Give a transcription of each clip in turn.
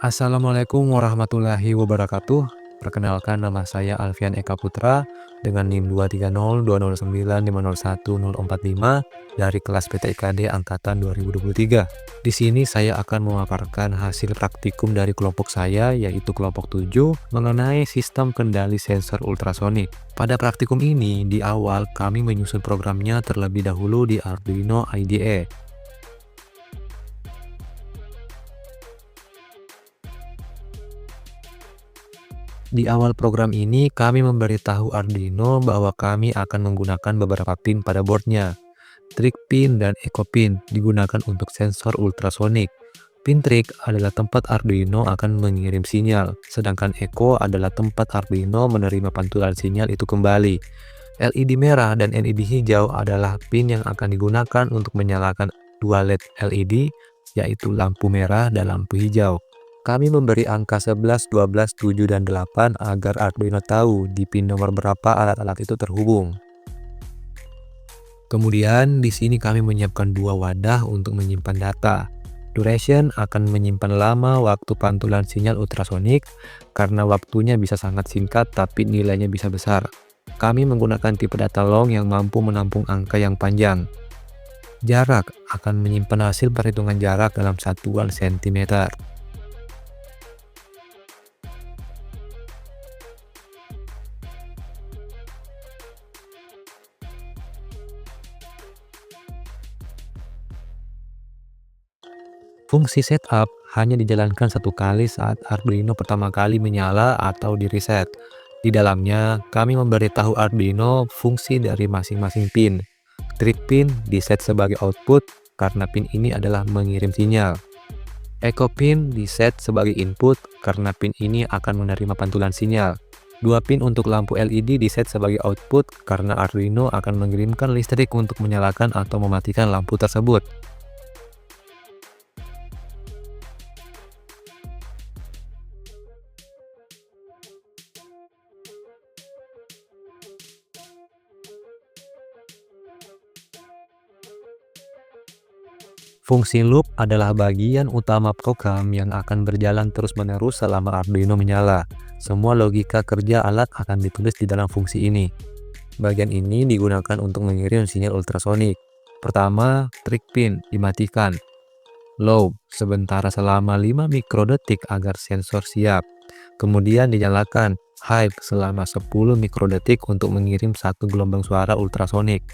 Assalamualaikum warahmatullahi wabarakatuh. Perkenalkan nama saya Alfian Eka Putra dengan NIM 2302095010045 dari kelas PTIKD angkatan 2023. Di sini saya akan memaparkan hasil praktikum dari kelompok saya yaitu kelompok 7 mengenai sistem kendali sensor ultrasonik. Pada praktikum ini di awal kami menyusun programnya terlebih dahulu di Arduino IDE. Di awal program ini, kami memberitahu Arduino bahwa kami akan menggunakan beberapa pin pada boardnya. Trig pin dan echo pin digunakan untuk sensor ultrasonik. Pin trig adalah tempat Arduino akan mengirim sinyal, sedangkan echo adalah tempat Arduino menerima pantulan sinyal itu kembali. LED merah dan LED hijau adalah pin yang akan digunakan untuk menyalakan dua LED LED, yaitu lampu merah dan lampu hijau. Kami memberi angka 11, 12, 7, dan 8 agar Arduino tahu di pin nomor berapa alat-alat itu terhubung. Kemudian di sini kami menyiapkan dua wadah untuk menyimpan data. Duration akan menyimpan lama waktu pantulan sinyal ultrasonik karena waktunya bisa sangat singkat tapi nilainya bisa besar. Kami menggunakan tipe data long yang mampu menampung angka yang panjang. Jarak akan menyimpan hasil perhitungan jarak dalam satuan sentimeter. Fungsi setup hanya dijalankan satu kali saat Arduino pertama kali menyala atau di-reset. Di dalamnya, kami memberitahu Arduino fungsi dari masing-masing pin. Trig pin diset sebagai output karena pin ini adalah mengirim sinyal. Echo pin diset sebagai input karena pin ini akan menerima pantulan sinyal. Dua pin untuk lampu LED diset sebagai output karena Arduino akan mengirimkan listrik untuk menyalakan atau mematikan lampu tersebut. Fungsi loop adalah bagian utama program yang akan berjalan terus-menerus selama Arduino menyala. Semua logika kerja alat akan ditulis di dalam fungsi ini. Bagian ini digunakan untuk mengirim sinyal ultrasonik. Pertama, trig pin dimatikan. Low sementara selama 5 mikrodetik agar sensor siap. Kemudian dinyalakan high selama 10 mikrodetik untuk mengirim satu gelombang suara ultrasonik.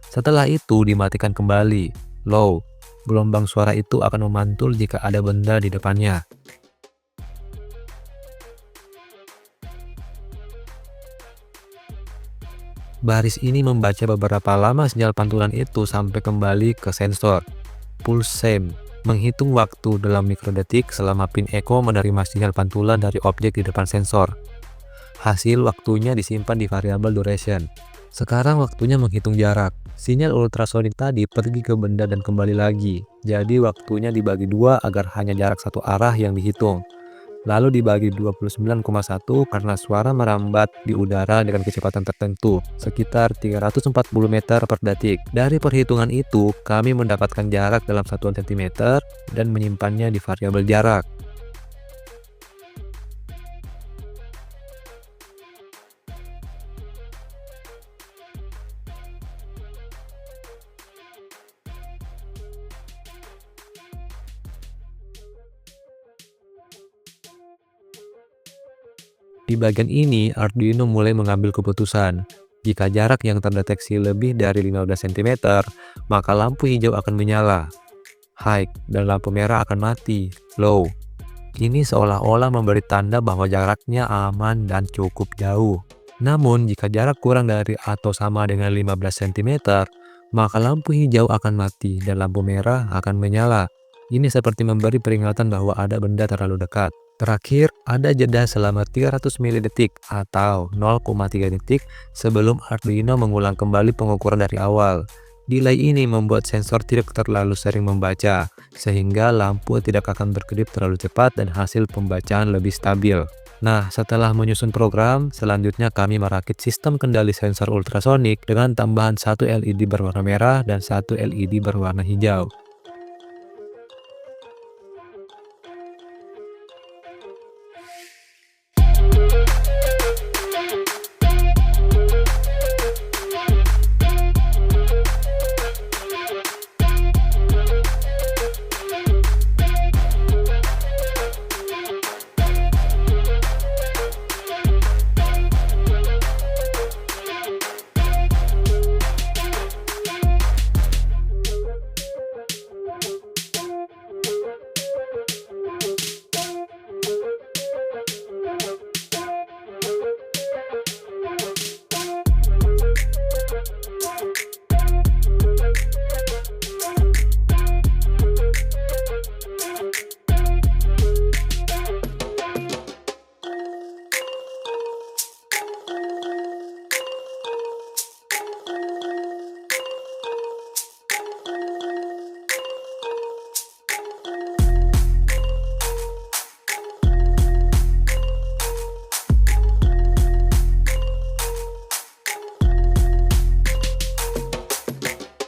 Setelah itu dimatikan kembali. Low, gelombang suara itu akan memantul jika ada benda di depannya. Baris ini membaca beberapa lama sinyal pantulan itu sampai kembali ke sensor. Pulse same menghitung waktu dalam mikrodetik selama pin echo menerima sinyal pantulan dari objek di depan sensor. Hasil waktunya disimpan di variabel duration. Sekarang waktunya menghitung jarak. Sinyal ultrasonik tadi pergi ke benda dan kembali lagi. Jadi waktunya dibagi dua agar hanya jarak satu arah yang dihitung. Lalu dibagi 29,1 karena suara merambat di udara dengan kecepatan tertentu, sekitar 340 meter per detik. Dari perhitungan itu, kami mendapatkan jarak dalam satuan sentimeter dan menyimpannya di variabel jarak. Di bagian ini, Arduino mulai mengambil keputusan. Jika jarak yang terdeteksi lebih dari 15 cm, maka lampu hijau akan menyala, high, dan lampu merah akan mati, low. Ini seolah-olah memberi tanda bahwa jaraknya aman dan cukup jauh. Namun, jika jarak kurang dari atau sama dengan 15 cm, maka lampu hijau akan mati dan lampu merah akan menyala. Ini seperti memberi peringatan bahwa ada benda terlalu dekat. Terakhir, ada jeda selama 300 milidetik atau 0,3 detik sebelum Arduino mengulang kembali pengukuran dari awal. Delay ini membuat sensor tidak terlalu sering membaca, sehingga lampu tidak akan berkedip terlalu cepat dan hasil pembacaan lebih stabil. Nah, setelah menyusun program, selanjutnya kami merakit sistem kendali sensor ultrasonik dengan tambahan satu LED berwarna merah dan satu LED berwarna hijau.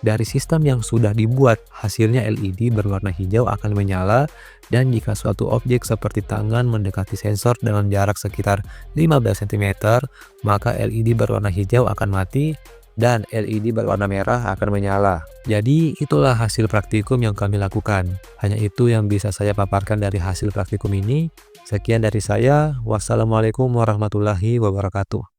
Dari sistem yang sudah dibuat, hasilnya LED berwarna hijau akan menyala, dan jika suatu objek seperti tangan mendekati sensor dengan jarak sekitar 15 cm, maka LED berwarna hijau akan mati dan LED berwarna merah akan menyala. Jadi itulah hasil praktikum yang kami lakukan. Hanya itu yang bisa saya paparkan dari hasil praktikum ini. Sekian dari saya. Wassalamualaikum warahmatullahi wabarakatuh.